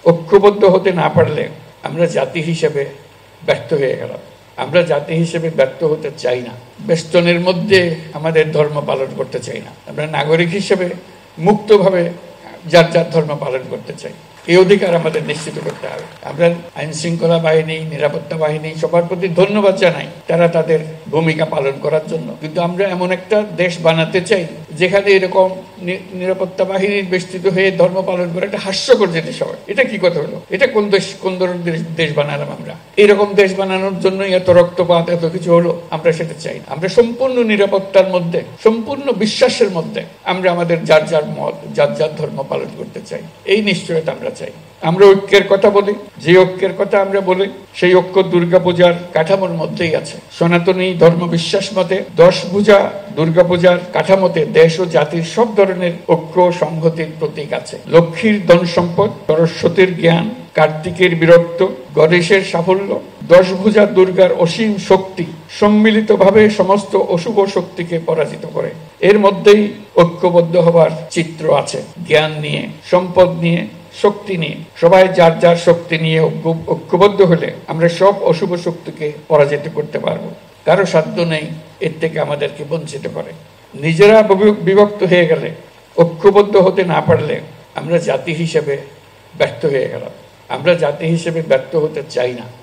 ঐক্যবদ্ধ হতে না পারলে আমরা জাতি হিসেবে ব্যর্থ হয়ে গেলাম। আমরা জাতি হিসেবে ব্যর্থ হতে চাই না, বেষ্টনের মধ্যে আমাদের ধর্ম পালন করতে চাই না। আমরা নাগরিক হিসেবে মুক্তভাবে যার যার ধর্ম পালন করতে চাই। এই অধিকার আমাদের নিশ্চিত করতে হবে। আমরা আইন শৃঙ্খলা বাহিনী, নিরাপত্তা বাহিনী সবার প্রতি ধন্যবাদ জানাই তারা তাদের ভূমিকা পালন করার জন্য, কিন্তু আমরা এমন একটা দেশ বানাতে চাই যেখানে এরকম নিরাপত্তা বাহিনীর বেষ্টিত হয়ে ধর্ম পালন করে একটা হাস্যকর জিনিস হয়। এটা কি কথা হলো? এটা কোন ধরনের দেশ বানালাম আমরা? এইরকম দেশ বানানোর জন্য এত রক্তপাত, এত কিছু হলো, আমরা সেটা চাই না। আমরা সম্পূর্ণ নিরাপত্তার মধ্যে, সম্পূর্ণ বিশ্বাসের মধ্যে আমরা আমাদের যার যার মত, যার যার ধর্ম পালন করতে চাই। এই নিশ্চয়তা আমরা চাই। আমরা ঐক্যের কথা বলি, যে ঐক্যের কথা আমরা বলি সেই ঐক্য দুর্গাপূজার কাঠামোর মধ্যেই আছে। সনাতনী ধর্ম বিশ্বাস মতে 10 পূজা দুর্গাপূজার কাঠামোতে দেশ ও জাতির সব ধরনের ঐক্য সংহতির প্রতীক আছে। লক্ষ্মীর ধন সম্পদ, সরস্বতীর জ্ঞান, কার্তিকের বীরত্ব, গণেশের সাফল্য, 10 ভুজা দুর্গার অসীম শক্তি সম্মিলিতভাবে সমস্ত অশুভ শক্তিকে পরাজিত করে। এর মধ্যেই ঐক্যবদ্ধ হবার চিত্র আছে। জ্ঞান নিয়ে, সম্পদ নিয়ে, শক্তি নিয়ে, সবাই যার যার শক্তি নিয়ে ঐক্যবদ্ধ হলে আমরা সব অশুভ শক্তিকে পরাজিত করতে পারবো। কারো সাধ্য নেই এর থেকে আমাদেরকে বঞ্চিত করে। নিজেরা বিভক্ত হয়ে গেলে, ঐক্যবদ্ধ হতে না পারলে আমরা জাতি হিসেবে ব্যর্থ হয়ে গেলাম। আমরা জাতি হিসেবে ব্যর্থ হতে চাই না।